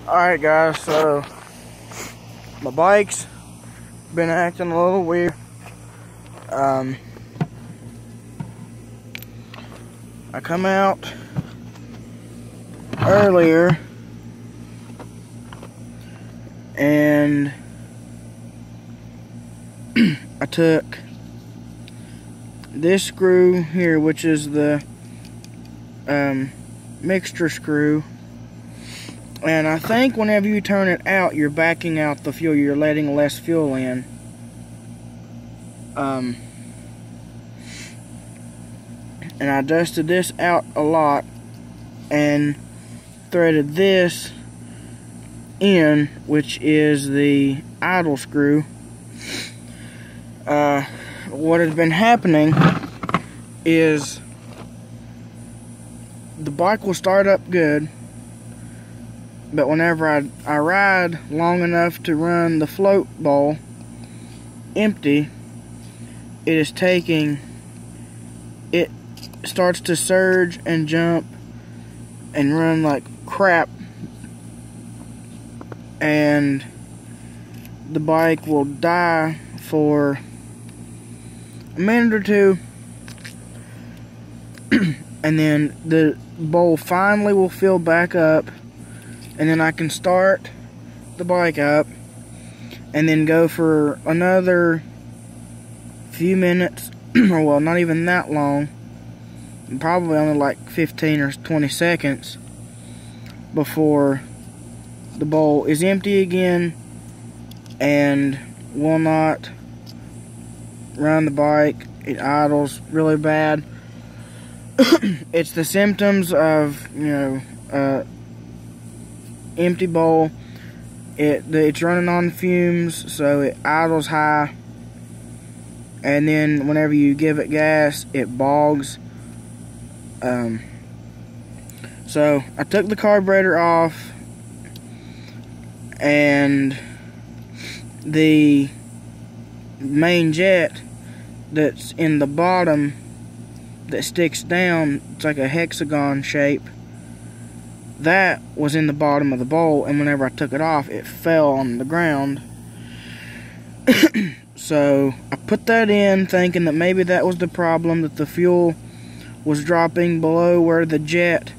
Alright guys, so my bike's been acting a little weird. I come out earlier and I took this screw here, which is the mixture screw, and I think whenever you turn it out, you're backing out the fuel, you're letting less fuel in. And I dusted this out a lot and threaded this in, which is the idle screw. What has been happening is the bike will start up good, but whenever I ride long enough to run the float bowl empty, it starts to surge and jump and run like crap, and the bike will die for a minute or two, and then the bowl finally will fill back up, and then I can start the bike up and then go for another few minutes or well, not even that long, probably only like 15 or 20 seconds before the bowl is empty again and will not run the bike. It idles really bad. It's the symptoms of, empty bowl. It's running on fumes, so it idles high, and then whenever you give it gas, it bogs. So I took the carburetor off, and the main jet that's in the bottom that sticks down, it's like a hexagon shape, that was in the bottom of the bowl, and whenever I took it off, it fell on the ground. So I put that in thinking that maybe that was the problem, that the fuel was dropping below where the jet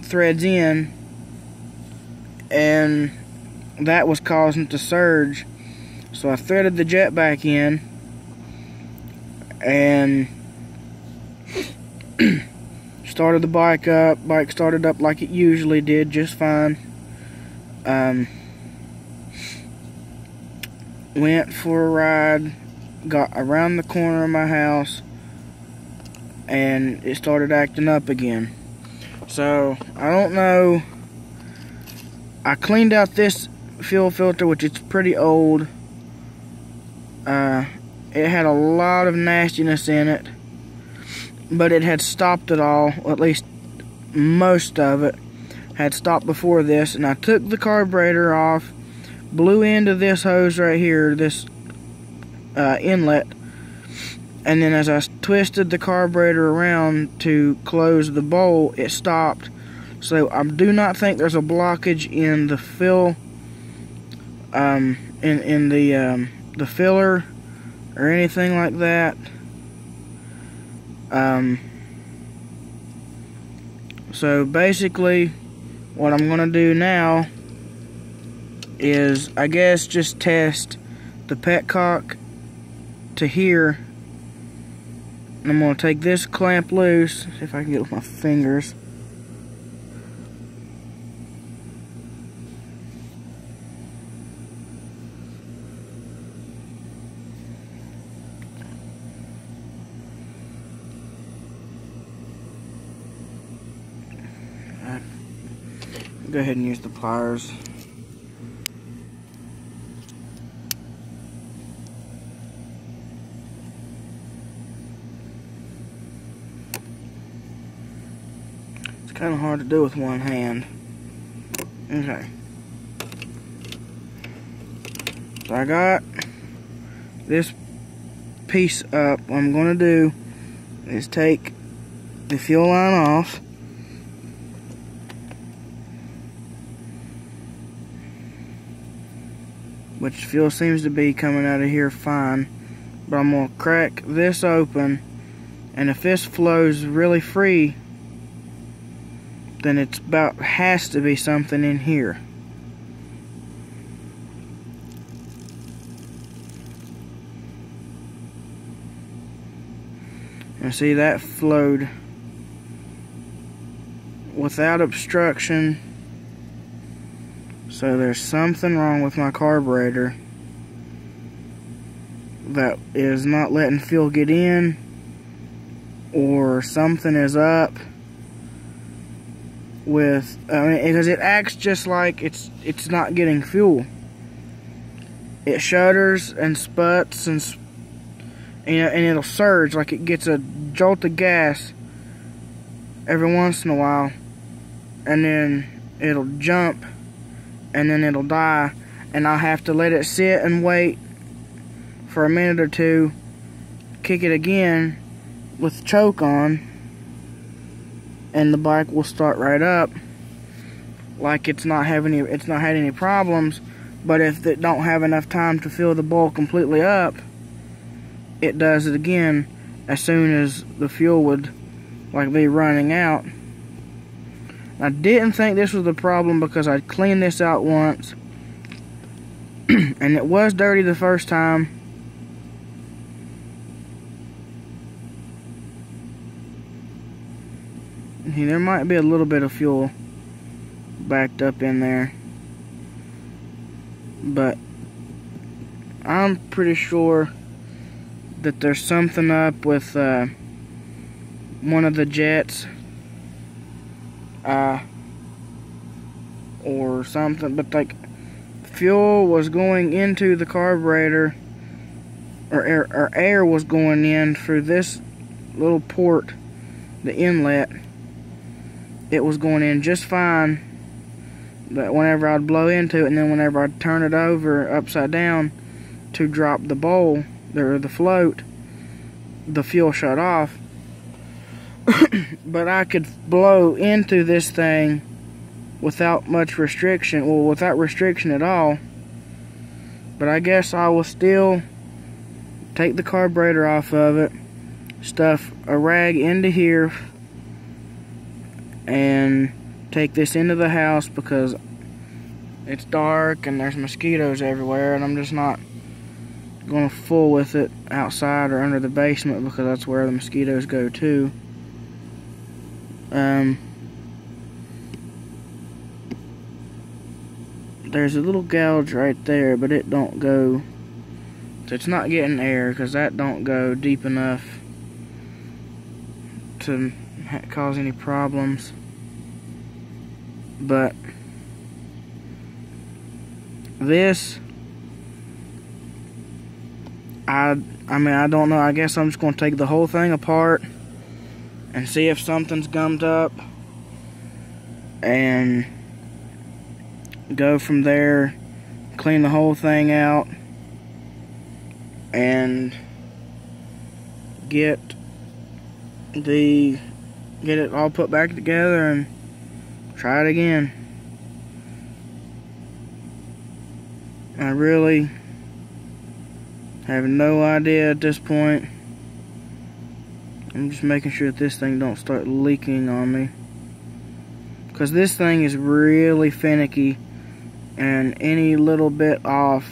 threads in, and that was causing it to surge. So I threaded the jet back in and started the bike up. Bike started up like it usually did, just fine. Went for a ride, got around the corner of my house, and it started acting up again. So I don't know. I cleaned out this fuel filter, which is pretty old. It had a lot of nastiness in it, but it had stopped it all, at least most of it had stopped before this. And I took the carburetor off, blew into this hose right here, this inlet, and then as I twisted the carburetor around to close the bowl, it stopped. So I do not think there's a blockage in the fill, in the filler or anything like that. So basically what I'm gonna do now is, I guess, just test the petcock to here. And I'm gonna take this clamp loose, see if I can get it with my fingers. Go ahead and use the pliers. It's kind of hard to do with one hand. Okay. So I got this piece up. What I'm going to do is take the fuel line off, which fuel seems to be coming out of here fine. But I'm going to crack this open, and if this flows really free, then it's has to be something in here. And see, that flowed without obstruction. So there's something wrong with my carburetor that is not letting fuel get in, or something is up with, because it acts just like it's not getting fuel. It shudders and sputs and it'll surge, like it gets a jolt of gas every once in a while, and then it'll jump, and then it'll die, and I'll have to let it sit and wait for a minute or two, kick it again with the choke on, and the bike will start right up like it's not had any problems. But if it don't have enough time to fill the bowl completely up, it does it again as soon as the fuel would be running out. I didn't think this was the problem because I cleaned this out once and it was dirty the first time. There might be a little bit of fuel backed up in there, but I'm pretty sure that there's something up with one of the jets or something. But like, fuel was going into the carburetor, or air was going in through this little port, the inlet. It was going in just fine, but whenever I'd blow into it, and then whenever I'd turn it over upside down to drop the bowl, or the float, the fuel shut off. But I could blow into this thing without much restriction, well, without restriction at all. But I guess I will still take the carburetor off of it, stuff a rag into here, and take this into the house because it's dark and there's mosquitoes everywhere, and I'm just not going to fool with it outside or under the basement because that's where the mosquitoes go too. There's a little gouge right there, but it don't go, so it's not getting air because that don't go deep enough to cause any problems. But this, I mean, I don't know. I guess I'm just going to take the whole thing apart and see if something's gummed up, and go from there, clean the whole thing out, and get it all put back together and try it again. I really have no idea at this point. I'm just making sure that this thing don't start leaking on me, because this thing is really finicky, and any little bit off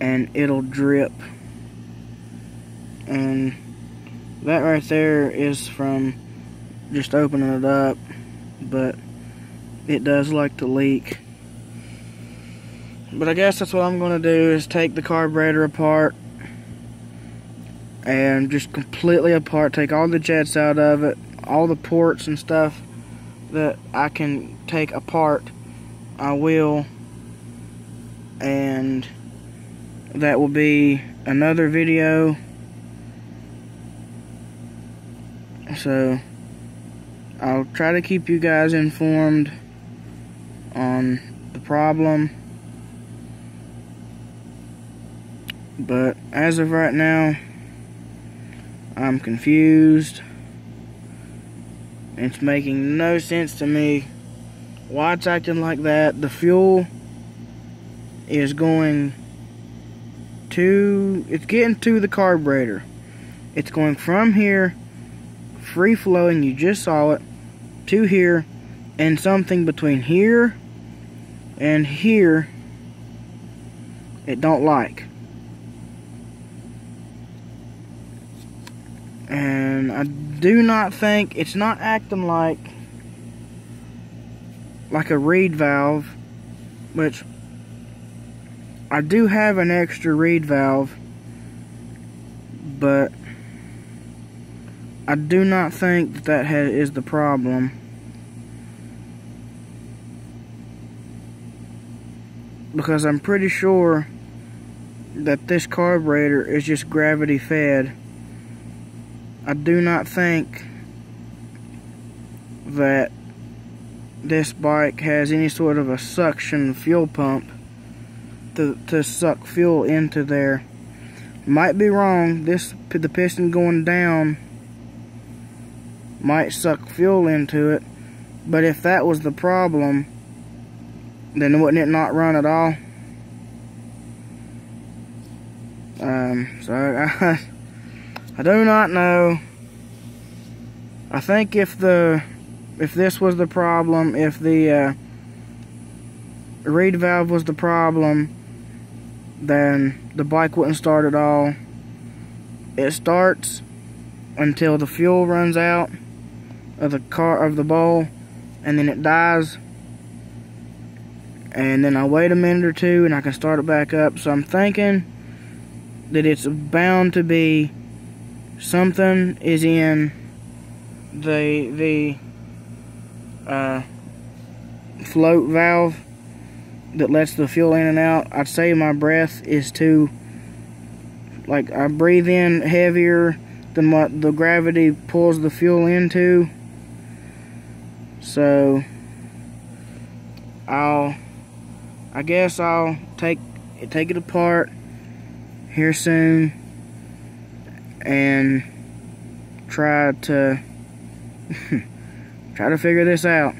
and it'll drip. And that right there is from just opening it up, but it does like to leak. But I guess that's what I'm going to do, is take the carburetor apart, and just completely apart, take all the jets out of it, all the ports and stuff that I can take apart, I will, and that will be another video. So I'll try to keep you guys informed on the problem, but as of right now, I'm confused. It's making no sense to me why it's acting like that. The fuel is going to, it's getting to the carburetor. It's going from here, free flowing, you just saw it, to here, and something between here and here it don't like. And I do not think, it's not acting like a reed valve, which I do have an extra reed valve, but I do not think that is the problem. Because I'm pretty sure that this carburetor is just gravity fed. I do not think that this bike has any sort of a suction fuel pump to suck fuel into there. Might be wrong. The piston going down might suck fuel into it, but if that was the problem, then wouldn't it not run at all? So I do not know. I think if this was the problem, if the reed valve was the problem, then the bike wouldn't start at all. It starts until the fuel runs out of the bowl, and then it dies. And then I wait a minute or two and I can start it back up. So I'm thinking that it's bound to be something is in the float valve that lets the fuel in and out. I'd say my breath is too, like, I breathe in heavier than what the gravity pulls the fuel into. So I guess I'll take it apart here soon and try to figure this out.